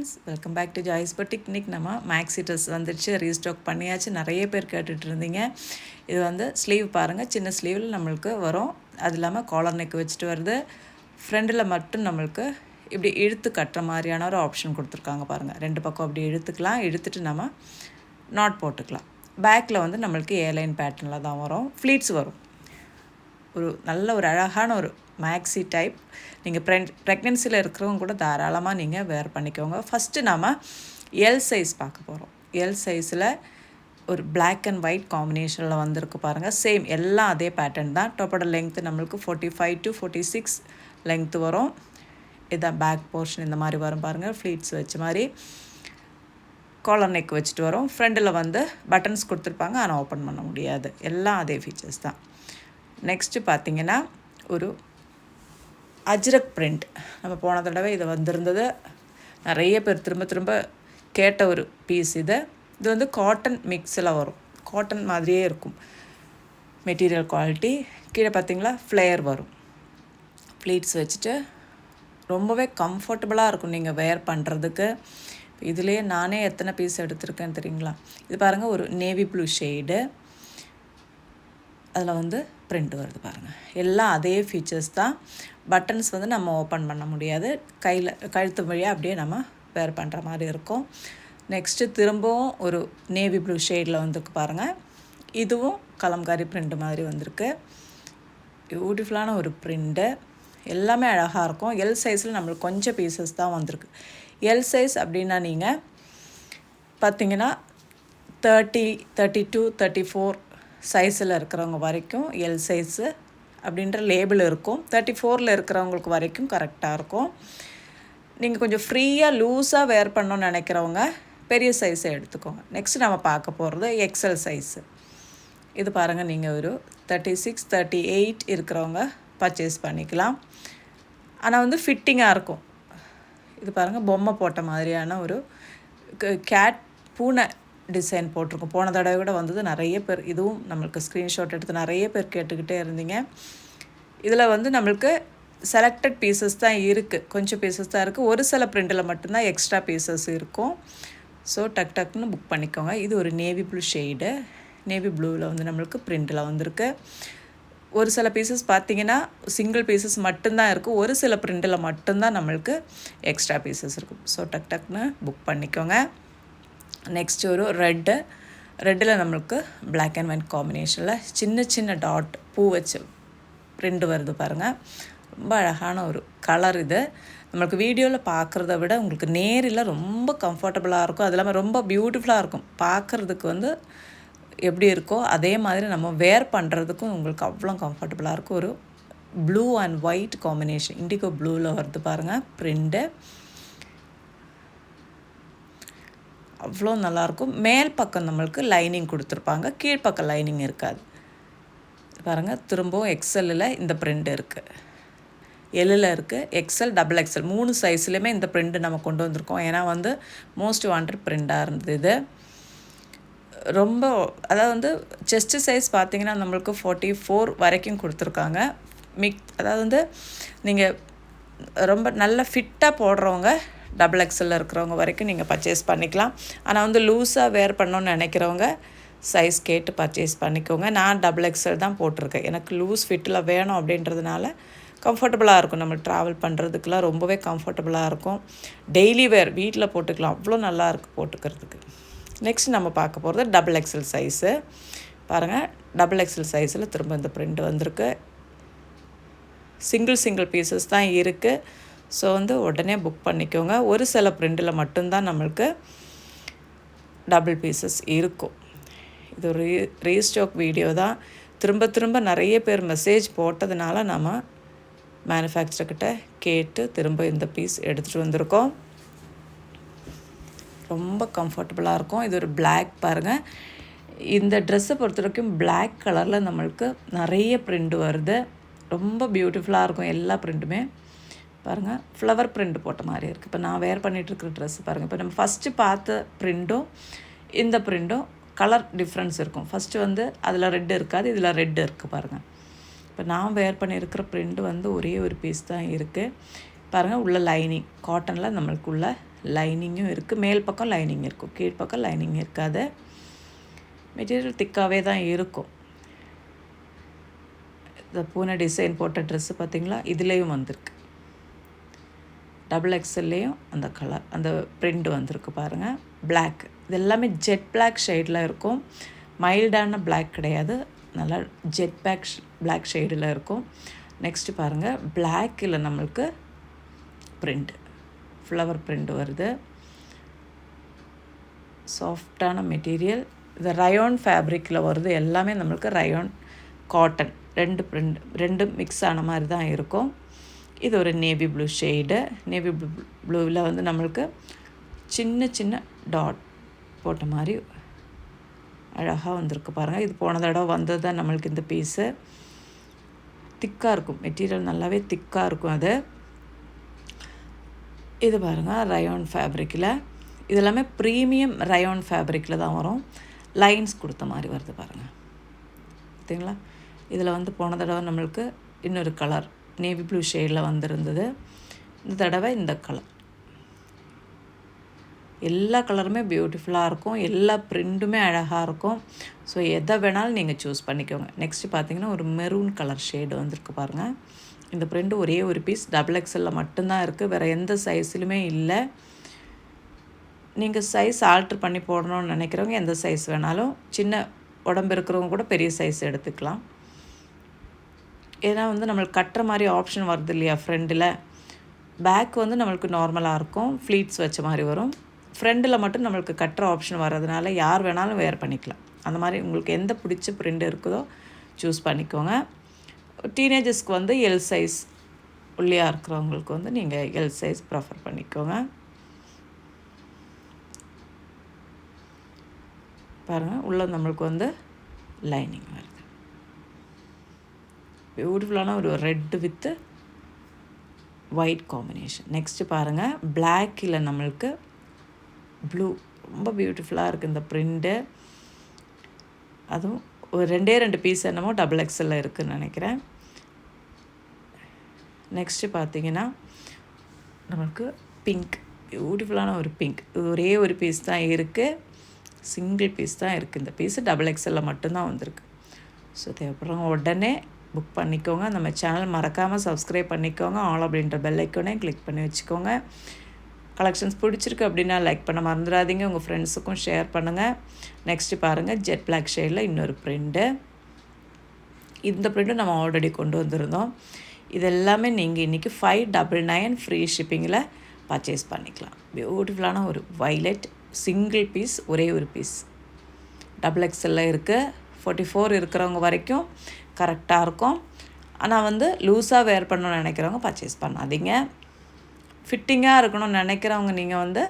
Friends, welcome back to Joy's boutique. இன்றைக்கி நம்ம maxi dress வந்துடுச்சு, ரீஸ்டாக் பண்ணியாச்சு. நிறைய பேர் கேட்டுட்டு இருந்தீங்க. இது வந்து ஸ்லீவ் பாருங்கள், சின்ன ஸ்லீவில் நம்மளுக்கு வரும். அது இல்லாமல் காலர் நெக் வச்சுட்டு வருது. ஃப்ரெண்டில் மட்டும் நம்மளுக்கு இப்படி இழுத்து கட்டுற மாதிரியான ஒரு ஆப்ஷன் கொடுத்துருக்காங்க பாருங்கள். ரெண்டு பக்கம் அப்படி இழுத்துக்கலாம், இழுத்துட்டு நம்ம நாட் போட்டுக்கலாம். பேக்கில் வந்து நம்மளுக்கு ஏலைன் பேட்டர்னில் தான் வரும், ஃப்ளீட்ஸ் வரும். நல்ல ஒரு அழகான ஒரு மேக்ஸி டைப். நீங்கள் ப்ரெக்னென்சியில் இருக்கிறவங்க கூட தாராளமாக நீங்கள் வேர் பண்ணிக்கோங்க. ஃபஸ்ட்டு நாம் எல் சைஸ் பார்க்க போகிறோம். எல் சைஸில் ஒரு பிளாக் அண்ட் ஒயிட் காம்பினேஷனில் வந்திருக்கு பாருங்கள். சேம் எல்லாம் அதே பேட்டர்ன் தான். டாப்போட லெங்க்த்து நம்மளுக்கு 45 to 46 லெங்க்த்து வரும். இதான் பேக் போர்ஷன் இந்த மாதிரி வரும் பாருங்கள். ஃப்ளீட்ஸ் வச்ச மாதிரி காலர் நெக் வச்சுட்டு வரும். ஃப்ரண்டில் வந்து பட்டன்ஸ் கொடுத்துருப்பாங்க, ஆனால் ஓப்பன் பண்ண முடியாது. எல்லாம் அதே ஃபீச்சர்ஸ் தான். நெக்ஸ்ட்டு பார்த்திங்கன்னா ஒரு அஜ்ரக் பிரிண்ட். நம்ம போன தடவை இது வந்திருந்தது, நிறைய பேர் திரும்ப திரும்ப கேட்ட ஒரு பீஸ். இது வந்து காட்டன் மிக்ஸில் வரும். காட்டன் மாதிரியே இருக்கும் மெட்டீரியல் குவாலிட்டி. கீழே பார்த்திங்களா ஃப்ளேயர் வரும். ப்ளீட்ஸ் வச்சுட்டு ரொம்பவே கம்ஃபர்டபுளாக இருக்கும் நீங்கள் வேர் பண்ணுறதுக்கு. இதுலேயே நானே எத்தனை பீஸ் எடுத்திருக்கேன்னு தெரியுங்களா? இது பாருங்கள், ஒரு நேவி ப்ளூ ஷேடு. அதில் வந்து பிரிண்ட் வருது பாருங்கள். எல்லாம் அதே ஃபீச்சர்ஸ் தான். பட்டன்ஸ் வந்து நம்ம ஓப்பன் பண்ண முடியாது, கழுத்து வழியாக அப்படியே நம்ம வேர் பண்ணுற மாதிரி இருக்கும். நெக்ஸ்ட்டு திரும்பவும் ஒரு நேவி ப்ளூ ஷேடில் வந்திருக்கு பாருங்கள். இதுவும் கலம்காரி பிரிண்ட் மாதிரி வந்திருக்கு. பியூட்டிஃபுல்லான ஒரு பிரிண்ட்டு, எல்லாமே அழகாக இருக்கும். எல் சைஸில் நம்மளுக்கு கொஞ்சம் பீசஸ் தான் வந்திருக்கு. எல் சைஸ் அப்படின்னா நீங்கள் பார்த்திங்கன்னா 30, 32, 34 சைஸில் இருக்கிறவங்க வரைக்கும் எல் சைஸு அப்படின்ற லேபிள் இருக்கும். 34 இருக்கிறவங்களுக்கு வரைக்கும் கரெக்டாக இருக்கும். நீங்கள் கொஞ்சம் ஃப்ரீயாக லூஸாக வேர் பண்ணணும்னு நினைக்கிறவங்க பெரிய சைஸை எடுத்துக்கோங்க. நெக்ஸ்ட் நம்ம பார்க்க போகிறது எக்ஸல் சைஸு. இது பாருங்கள், நீங்கள் ஒரு 36, 38 இருக்கிறவங்க பர்ச்சேஸ் பண்ணிக்கலாம். ஆனால் வந்து ஃபிட்டிங்காக இருக்கும். இது பாருங்கள், பொம்மை போட்ட மாதிரியான ஒரு கேட் பூனை டிசைன் போட்டிருக்கும். போன தடவை கூட வந்தது. நிறைய பேர் இதுவும் நம்மளுக்கு ஸ்க்ரீன்ஷாட் எடுத்து நிறைய பேர் கேட்டுக்கிட்டே இருந்தீங்க. இதில் வந்து நம்மளுக்கு செலக்டட் பீசஸ் தான் இருக்குது, கொஞ்சம் பீசஸ் தான் இருக்குது. ஒரு சில பிரிண்டில் மட்டும்தான் எக்ஸ்ட்ரா பீசஸ் இருக்கும். ஸோ டக்குன்னு புக் பண்ணிக்கோங்க. இது ஒரு நேவி ப்ளூ ஷேடு. நேவி ப்ளூவில் வந்து நம்மளுக்கு பிரிண்டில் வந்திருக்கு. ஒரு சில பீசஸ் பார்த்திங்கன்னா சிங்கிள் பீசஸ் மட்டும்தான் இருக்குது. ஒரு சில பிரிண்டில் மட்டும்தான் நம்மளுக்கு எக்ஸ்ட்ரா பீசஸ் இருக்கும். ஸோ டக்குன்னு புக் பண்ணிக்கோங்க. நெக்ஸ்ட் ஒரு ரெட்டில் நம்மளுக்கு பிளாக் அண்ட் ஒயிட் காம்பினேஷனில் சின்ன சின்ன டாட் பூ வச்சு பிரிண்ட் வருது பாருங்கள். ரொம்ப அழகான ஒரு கலர். இது நம்மளுக்கு வீடியோவில் பார்க்குறத விட உங்களுக்கு நேரில் ரொம்ப கம்ஃபர்டபுளாக இருக்கும். அது இல்லாமல் ரொம்ப பியூட்டிஃபுல்லாக இருக்கும். பார்க்குறதுக்கு வந்து எப்படி இருக்கோ அதே மாதிரி நம்ம வேர் பண்ணுறதுக்கும் உங்களுக்கு அவ்வளோ கம்ஃபர்டபுளாக இருக்கும். ஒரு blue and white combination, indigo ப்ளூவில் வருது பாருங்கள் பிரிண்ட்டு. அவ்வளோ நல்லாயிருக்கும். மேல் பக்கம் நம்மளுக்கு லைனிங் கொடுத்துருப்பாங்க, கீழ்ப்பக்கம் லைனிங் இருக்காது பாருங்கள். திரும்பவும் எக்ஸலில் இந்த பிரிண்ட் இருக்குது, எல்லில் இருக்குது, எக்ஸல், டபுள் எக்ஸல் 3 சைஸ்லையுமே இந்த பிரிண்ட்டு நம்ம கொண்டு வந்திருக்கோம். ஏன்னா வந்து மோஸ்ட் வாண்டட் பிரிண்ட்டாக இருந்தது இது. ரொம்ப அதாவது வந்து செஸ்ட்டு சைஸ் பார்த்திங்கன்னா நம்மளுக்கு 44 வரைக்கும் கொடுத்துருக்காங்க. அதாவது வந்து நீங்கள் ரொம்ப நல்ல ஃபிட்டாக போடுறவங்க டபுள் எக்ஸலில் இருக்கிறவங்க வரைக்கும் நீங்கள் பர்ச்சேஸ் பண்ணிக்கலாம். ஆனால் வந்து லூஸாக வேர் பண்ணணுன்னு நினைக்கிறவங்க சைஸ் கேட்டு பர்ச்சேஸ் பண்ணிக்கோங்க. நான் டபுள் எக்ஸல் தான் போட்டிருக்கேன். எனக்கு லூஸ் ஃபிட்டில் வேணும் அப்படின்றதுனால கம்ஃபர்டபுளாக இருக்கும். நம்ம ட்ராவல் பண்ணுறதுக்கெலாம் ரொம்பவே கம்ஃபர்டபுளாக இருக்கும். டெய்லி வேர் வீட்டில் போட்டுக்கலாம், அவ்வளோ நல்லா இருக்குது போட்டுக்கிறதுக்கு. நெக்ஸ்ட் நம்ம பார்க்க போகிறது டபுள் எக்ஸல் சைஸு. பாருங்கள், டபுள் எக்ஸல் சைஸில் திரும்ப இந்த பிரிண்ட் வந்திருக்கு. சிங்கிள் பீசஸ் தான் இருக்குது. ஸோ வந்து உடனே புக் பண்ணிக்கோங்க. ஒரு சில பிரிண்டில் மட்டும்தான் நம்மளுக்கு டபுள் பீசஸ் இருக்கும். இது ஒரு ரீஸ்டாக் வீடியோ தான். திரும்ப நிறைய பேர் மெசேஜ் போட்டதுனால நம்ம மேனுஃபேக்சர்கிட்ட கேட்டு திரும்ப இந்த பீஸ் எடுத்துகிட்டு வந்திருக்கோம். ரொம்ப கம்ஃபர்டபுளாக இருக்கும். இது ஒரு பிளாக் பாருங்கள். இந்த ட்ரெஸ்ஸை பொறுத்த வரைக்கும் பிளாக் கலரில் நம்மளுக்கு நிறைய பிரிண்ட் வருது. ரொம்ப பியூட்டிஃபுல்லாக இருக்கும். எல்லா பிரிண்ட்டுமே பாருங்கள், ஃப்ளவர் பிரிண்ட் போட்ட மாதிரி இருக்குது. இப்போ நான் வேர் பண்ணிகிட்ருக்கிற ட்ரெஸ்ஸு பாருங்கள். இப்போ நம்ம ஃபஸ்ட்டு பார்த்த பிரிண்ட்டும் இந்த பிரிண்ட்டும் கலர் டிஃப்ரென்ஸ் இருக்கும். ஃபஸ்ட்டு வந்து அதில் ரெட் இருக்காது, இதில் ரெட் இருக்குது பாருங்கள். இப்போ நான் வேர் பண்ணியிருக்கிற பிரிண்ட் வந்து ஒரே ஒரு பீஸ் தான் இருக்குது. பாருங்கள் உள்ள லைனிங் காட்டனில் நம்மளுக்கு உள்ள லைனிங்கும் இருக்குது. மேல் பக்கம் லைனிங் இருக்கும், கீழ்ப்பக்கம் லைனிங் இருக்காது. மெட்டீரியல் திக்காகவே தான் இருக்கும். இந்த பூனை டிசைன் போட்ட ட்ரெஸ்ஸு பார்த்திங்களா, இதுலேயும் வந்திருக்கு. டபுள் எக்ஸ்எல்லையும் அந்த கலர் அந்த பிரிண்ட் வந்திருக்கு பாருங்கள். பிளாக், இது எல்லாமே ஜெட் பிளாக் ஷேடில் இருக்கும். மைல்டான பிளாக் கிடையாது, நல்லா ஜெட் பிளாக் ஷேடில் இருக்கும். நெக்ஸ்ட்டு பாருங்கள், பிளாக்கில் நம்மளுக்கு பிரிண்ட், ஃப்ளவர் பிரிண்ட் வருது. சாஃப்டான மெட்டீரியல். இது ரயோன் ஃபேப்ரிக்கில் வருது. எல்லாமே நம்மளுக்கு ரயோன் காட்டன் ரெண்டு மிக்ஸ் ஆன மாதிரி தான் இருக்கும். இது ஒரு நேவி ப்ளூ ஷேடு. நேவி ப்ளூவில் வந்து நம்மளுக்கு சின்ன சின்ன டாட் போட்ட மாதிரி அழகாக வந்திருக்கு பாருங்கள். இது போன தடவை வந்தது தான் நம்மளுக்கு இந்த பீஸு. திக்காக இருக்கும் மெட்டீரியல், நல்லாவே திக்காக இருக்கும் அது. இது பாருங்கள் ரயோன் ஃபேப்ரிக்கில். இது எல்லாமே ப்ரீமியம் ரயோன் ஃபேப்ரிக்கில் தான் வரும். லைன்ஸ் கொடுத்த மாதிரி வருது பாருங்கள், பார்த்தீங்களா. இதில் வந்து போன தடவை நம்மளுக்கு இன்னொரு கலர் நேவி ப்ளூ ஷேடில் வந்திருந்தது. இந்த தடவை இந்த கலர். எல்லா கலருமே பியூட்டிஃபுல்லாக இருக்கும், எல்லா பிரிண்ட்டுமே அழகாக இருக்கும். ஸோ எதை வேணாலும் நீங்கள் சூஸ் பண்ணிக்கோங்க. நெக்ஸ்ட்டு பார்த்தீங்கன்னா ஒரு மெரூன் கலர் ஷேடு வந்திருக்கு பாருங்கள். இந்த பிரிண்ட்டு ஒரே ஒரு பீஸ் டபுள் எக்ஸ்எல்லில் மட்டும்தான் இருக்குது, வேறு எந்த சைஸ்லையுமே இல்லை. நீங்கள் சைஸ் ஆல்ட்ரு பண்ணி போடணும்னு நினைக்கிறவங்க எந்த சைஸ் வேணாலும், சின்ன உடம்பு இருக்கிறவங்க கூட பெரிய சைஸ் எடுத்துக்கலாம். ஏன்னா வந்து நம்மளுக்கு கட்டுற மாதிரி ஆப்ஷன் வருது இல்லையா ஃப்ரெண்டில். பேக் வந்து நம்மளுக்கு நார்மலாக இருக்கும், ஃப்ளீட்ஸ் வச்ச மாதிரி வரும். ஃப்ரெண்டில் மட்டும் நம்மளுக்கு கட்டுற ஆப்ஷன் வர்றதுனால யார் வேணாலும் வேர் பண்ணிக்கலாம். அந்த மாதிரி உங்களுக்கு எந்த பிடிச்ச பிரிண்ட் இருக்குதோ சூஸ் பண்ணிக்கோங்க. டீனேஜர்ஸ்க்கு வந்து எல் சைஸ், உள்ளியாக இருக்கிறவங்களுக்கு வந்து நீங்கள் எல் சைஸ் ப்ரிஃபர் பண்ணிக்கோங்க. பாருங்கள் உள்ள நம்மளுக்கு வந்து லைனிங் வருது. பியூட்டிஃபுல்லான ஒரு red with white combination. Next பாருங்கள், பிளாக்கில் நம்மளுக்கு ப்ளூ, ரொம்ப பியூட்டிஃபுல்லாக இருக்குது இந்த ப்ரிண்ட்டு. அதுவும் ஒரு ரெண்டு பீஸ் என்னமோ டபுள் எக்ஸ்எல்ல இருக்குதுன்னு நினைக்கிறேன். நெக்ஸ்ட்டு பார்த்தீங்கன்னா நம்மளுக்கு பிங்க், பியூட்டிஃபுல்லான ஒரு பிங்க். இது ஒரே ஒரு பீஸ் தான் இருக்குது, சிங்கிள் பீஸ் தான் இருக்குது. இந்த பீஸு டபுள் எக்ஸ்எல்ல மட்டும்தான் வந்திருக்கு. ஸோ தேவைப்படுறவங்க உடனே புக் பண்ணிக்கோங்க. நம்ம சேனல் மறக்காமல் சப்ஸ்கிரைப் பண்ணிக்கோங்க. ஆல் அப்படின்ற பெல் ஐக்கானே கிளிக் பண்ணி வச்சுக்கோங்க. கலெக்ஷன்ஸ் பிடிச்சிருக்கு அப்படின்னா லைக் பண்ண மறந்துடாதீங்க, உங்கள் ஃப்ரெண்ட்ஸுக்கும் ஷேர் பண்ணுங்கள். நெக்ஸ்ட்டு பாருங்கள், ஜெட் பிளாக் ஷேடில் இன்னொரு ப்ரிண்ட்டு. இந்த ப்ரிண்ட்டு நம்ம ஆல்ரெடி கொண்டு வந்திருந்தோம். இது எல்லாமே நீங்கள் இன்றைக்கி 599 ஃப்ரீ ஷிப்பிங்கில் பர்ச்சேஸ் பண்ணிக்கலாம். பியூட்டிஃபுல்லான ஒரு வைலட் சிங்கிள் பீஸ், ஒரே ஒரு பீஸ் டபுள் எக்ஸ்எல்ல இருக்குது. 44 இருக்கிறவங்க வரைக்கும் கரெக்டாக இருக்கும். ஆனால் வந்து லூஸாக வேர் பண்ணணும்னு நினைக்கிறவங்க பர்ச்சேஸ் பண்ணாதீங்க. ஃபிட்டிங்காக இருக்கணும்னு நினைக்கிறவங்க நீங்கள் வந்து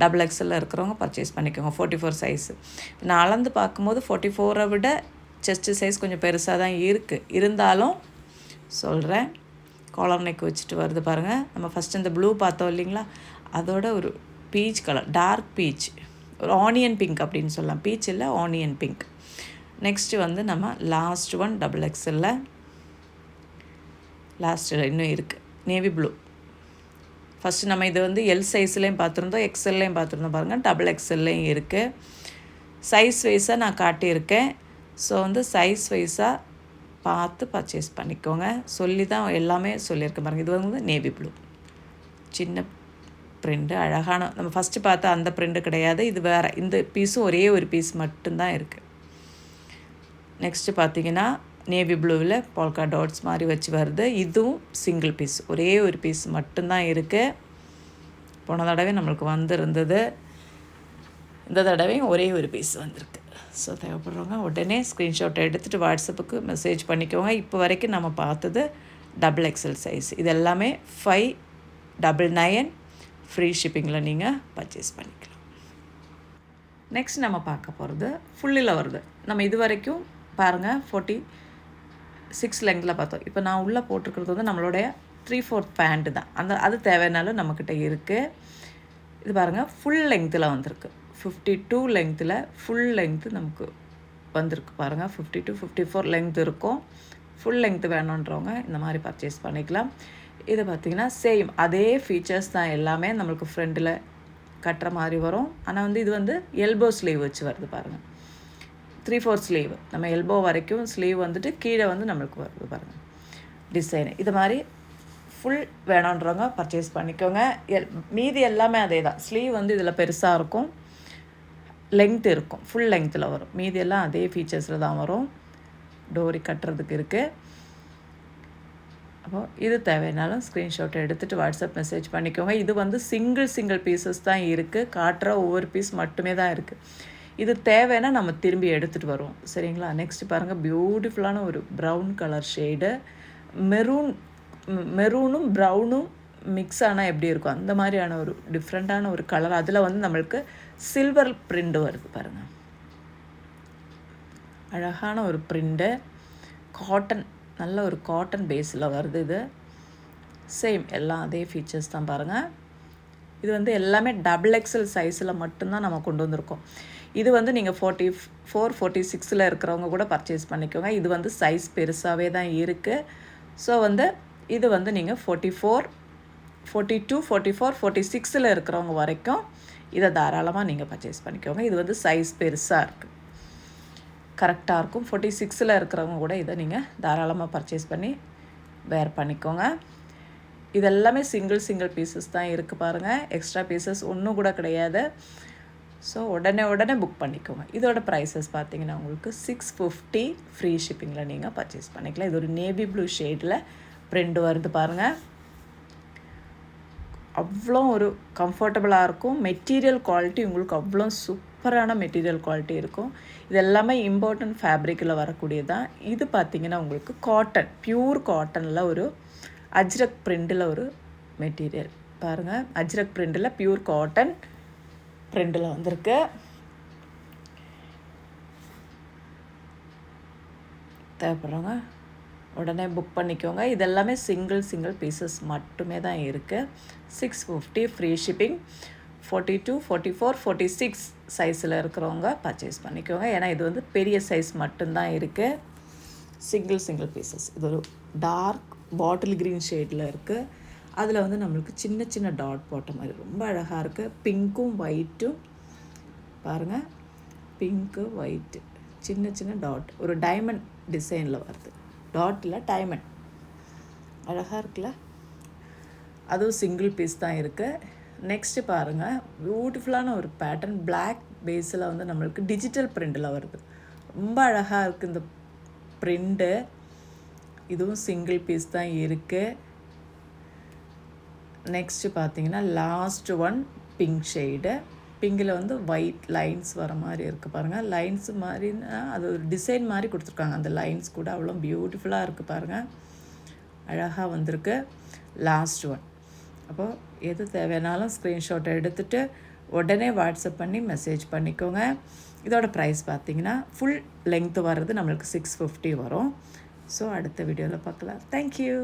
டபுள் எக்ஸ்எல்ல இருக்கிறவங்க பர்ச்சேஸ் பண்ணிக்கோங்க. 44 சைஸு. நான் அளந்து பார்க்கும்போது 44 விட செஸ்ட்டு சைஸ் கொஞ்சம் பெருசாக தான் இருக்குது. இருந்தாலும் சொல்கிறேன், காலர் நெக் வச்சுட்டு வருது பாருங்கள். நம்ம ஃபஸ்ட்டு இந்த ப்ளூ பார்த்தோம் இல்லைங்களா, அதோட ஒரு பீச் கலர், டார்க் பீச், ஒரு ஆனியன் பிங்க் அப்படின்னு சொல்லலாம். பீச் இல்லை, ஆனியன் பிங்க். நெக்ஸ்ட்டு வந்து நம்ம லாஸ்ட் ஒன் டபுள் எக்ஸ்எல்ல, லாஸ்ட்டில் இன்னும் இருக்குது நேவி ப்ளூ. ஃபஸ்ட்டு நம்ம இது வந்து எல் சைஸ்லேயும் பார்த்துருந்தோம், எக்ஸ்எல்லையும் பார்த்துருந்தோம் பாருங்கள். டபுள் எக்ஸ்எல்லையும் இருக்குது. சைஸ் வைஸாக நான் காட்டியிருக்கேன். ஸோ வந்து சைஸ் வைஸாக பார்த்து பர்ச்சேஸ் பண்ணிக்கோங்க. சொல்லி தான் எல்லாமே சொல்லியிருக்கேன் பாருங்கள். இது வந்து நேவி ப்ளூ, சின்ன ப்ரிண்ட்டு, அழகான. நம்ம ஃபஸ்ட்டு பார்த்தா அந்த ப்ரிண்ட்டு கிடையாது, இது வேறு. இந்த பீஸும் ஒரே ஒரு பீஸ் மட்டும்தான் இருக்குது. நெக்ஸ்ட்டு பார்த்தீங்கன்னா நேவி ப்ளூவில் பால்கா டாட்ஸ் மாதிரி வச்சு வருது. இதுவும் சிங்கிள் பீஸ், ஒரே ஒரு பீஸ் மட்டும்தான் இருக்குது. போன தடவை நம்மளுக்கு வந்திருந்தது, இந்த தடவையும் ஒரே ஒரு பீஸ் வந்திருக்கு. ஸோ தேவைப்படுறவங்க உடனே ஸ்க்ரீன்ஷாட் எடுத்துகிட்டு வாட்ஸ்அப்புக்கு மெசேஜ் பண்ணிக்கோங்க. இப்போ வரைக்கும் நம்ம பார்த்தது டபுள் எக்ஸ்எல் சைஸ். இது எல்லாமே 599 ஃப்ரீ ஷிப்பிங்கில் நீங்கள் பர்ச்சேஸ் பண்ணிக்கலாம். நெக்ஸ்ட் நம்ம பார்க்க போகிறது ஃபுல்லில் வருது. நம்ம இது வரைக்கும் பாருங்கள் 46 லெங்த்தில் பார்த்தோம். இப்போ நான் உள்ளே போட்டிருக்கிறது வந்து நம்மளுடைய 3/4 பேண்ட்டு தான். அது தேவைனாலும் நம்மக்கிட்ட இருக்குது. இது பாருங்கள் ஃபுல் லெங்த்தில் வந்திருக்கு. 52 லெங்த்தில் ஃபுல் லெங்த்து நமக்கு வந்திருக்கு பாருங்கள். 52, 54 லெங்த் இருக்கும். ஃபுல் லெங்த் வேணுன்றவங்க இந்த மாதிரி பர்ச்சேஸ் பண்ணிக்கலாம். இது பார்த்திங்கன்னா சேம் அதே ஃபீச்சர்ஸ் தான் எல்லாமே நம்மளுக்கு ஃப்ரண்டில் கட்டுற மாதிரி வரும். ஆனால் வந்து இது வந்து எல்போ ஸ்லீவ் வச்சு வருது பாருங்கள். 3/4 ஸ்லீவ், நம்ம எல்போ வரைக்கும் ஸ்லீவ் வந்துட்டு கீழே வந்து நம்மளுக்கு வருது பாருங்கள் டிசைனு. இது மாதிரி ஃபுல் வேணுன்றவங்க பர்ச்சேஸ் பண்ணிக்கோங்க. மீதி எல்லாமே அதே தான். ஸ்லீவ் வந்து இதில் பெருசாக இருக்கும், லெங்த் இருக்கும், ஃபுல் லெங்த்தில் வரும். மீதி எல்லாம் அதே ஃபீச்சர்ஸில் தான் வரும். டோரி கட்டுறதுக்கு இருக்குது. அப்போது இது தேவைனாலும் ஸ்க்ரீன்ஷாட்டை எடுத்துகிட்டு வாட்ஸ்அப் மெசேஜ் பண்ணிக்கோங்க. இது வந்து சிங்கிள் பீசஸ் தான் இருக்குது, காட்டுற ஒவ்வொரு பீஸ் மட்டுமே தான் இருக்குது. இது தேவைன்னா நம்ம திரும்பி எடுத்துகிட்டு வருவோம், சரிங்களா? நெக்ஸ்ட் பாருங்கள், பியூட்டிஃபுல்லான ஒரு ப்ரௌன் கலர் ஷேடு. மெரூனும் ப்ரௌனும் மிக்ஸ் ஆனால் எப்படி இருக்கும் அந்த மாதிரியான ஒரு டிஃப்ரெண்ட்டான ஒரு கலர். அதில் வந்து நம்மளுக்கு சில்வர் பிரிண்ட் வருது பாருங்கள், அழகான ஒரு பிரிண்ட்டு. காட்டன், நல்ல ஒரு காட்டன் பேஸில் வருது. இது சேம் எல்லாம் அதே ஃபீச்சர்ஸ் தான் பாருங்கள். இது வந்து எல்லாமே XXL சைஸில் மட்டும்தான் நம்ம கொண்டு வந்திருக்கோம். இது வந்து நீங்கள் 44, 46 இருக்கிறவங்க கூட பர்ச்சேஸ் பண்ணிக்கோங்க. இது வந்து சைஸ் பெருசாகவே தான் இருக்குது. ஸோ வந்து இது வந்து நீங்கள் 44, 42, 44, 46 இருக்கிறவங்க வரைக்கும் இதை தாராளமாக நீங்கள் பர்ச்சேஸ் பண்ணிக்கோங்க. இது வந்து சைஸ் பெருசாக இருக்குது, கரெக்டாக இருக்கும். 46 இருக்கிறவங்க கூட இதை நீங்கள் தாராளமாக பர்ச்சேஸ் பண்ணி வேர் பண்ணிக்கோங்க. இதெல்லாமே சிங்கிள் பீசஸ் தான் இருக்குது பாருங்கள். எக்ஸ்ட்ரா பீசஸ் ஒன்றும் கூட கிடையாது. ஸோ உடனே புக் பண்ணிக்கோங்க. இதோட ப்ரைஸஸ் பார்த்தீங்கன்னா உங்களுக்கு 650 ஃப்ரீ ஷிப்பிங்கில் நீங்கள் பர்ச்சேஸ் பண்ணிக்கலாம். இது ஒரு நேவி ப்ளூ ஷேடில் பிரிண்ட் வருது பாருங்கள். அவ்வளோ ஒரு கம்ஃபர்டபுளாக இருக்கும். மெட்டீரியல் குவாலிட்டி உங்களுக்கு அவ்வளோ சூப்பரான மெட்டீரியல் குவாலிட்டி இருக்கும். இது எல்லாமே இம்பார்ட்டன்ட் ஃபேப்ரிக்கில் வரக்கூடியதான். இது பார்த்திங்கன்னா உங்களுக்கு காட்டன், பியூர் காட்டனில் ஒரு அஜ்ரக் பிரிண்டில் ஒரு மெட்டீரியல் பாருங்கள். அஜ்ரக் பிரிண்டில் பியூர் காட்டன் பிரிண்டில் வந்திருக்கு. தேவைப்படுறவங்க உடனே புக் பண்ணிக்கோங்க. இதெல்லாமே சிங்கிள் பீசஸ் மட்டுமே தான் இருக்குது. 650 ஃப்ரீ ஷிப்பிங். 42, 44, 46 சைஸில் இருக்கிறவங்க பர்ச்சேஸ் பண்ணிக்கோங்க. ஏன்னா இது வந்து பெரிய சைஸ் மட்டும்தான் இருக்குது. Single pieces. இது ஒரு டார்க் பாட்டில் க்ரீன் ஷேடில் இருக்குது. அதில் வந்து நம்மளுக்கு சின்ன டாட் போட்ட மாதிரி ரொம்ப அழகாக இருக்குது. பிங்க்கும் ஒயிட்டும் பாருங்கள், பிங்க்கு ஒயிட்டு சின்ன டாட், ஒரு டைமண்ட் டிசைனில் வருது. டாட்டில் டைமண்ட் அழகாக இருக்குல்ல. அதுவும் சிங்கிள் பீஸ் தான் இருக்குது. நெக்ஸ்ட்டு பாருங்கள், பியூட்டிஃபுல்லான ஒரு பேட்டர்ன். பிளாக் பேஸில் வந்து நம்மளுக்கு டிஜிட்டல் பிரிண்டில் வருது. ரொம்ப அழகாக இருக்குது இந்த பிரிண்ட்டு. இதுவும் சிங்கிள் பீஸ் தான் இருக்குது. நெக்ஸ்ட்டு பார்த்தீங்கன்னா லாஸ்ட் ஒன் பிங்க் ஷேடு. பிங்கில் வந்து ஒயிட் லைன்ஸ் வர மாதிரி இருக்குது பாருங்கள். லைன்ஸ் மாதிரினா அது ஒரு டிசைன் மாதிரி கொடுத்துருக்காங்க. அந்த லைன்ஸ் கூட அவ்வளோ பியூட்டிஃபுல்லாக இருக்குது பாருங்கள், அழகாக வந்திருக்கு. Last one. அப்போது எது தேவையானாலும் ஸ்க்ரீன்ஷாட்டை எடுத்துகிட்டு உடனே வாட்ஸ்அப் பண்ணி மெசேஜ் பண்ணிக்கோங்க. இதோட ப்ரைஸ் பார்த்திங்கன்னா ஃபுல் லெங்க்த்து வர்றது நம்மளுக்கு 650 வரும். ஸோ அடுத்த வீடியோவில் பார்க்கலாம். தேங்க்யூ.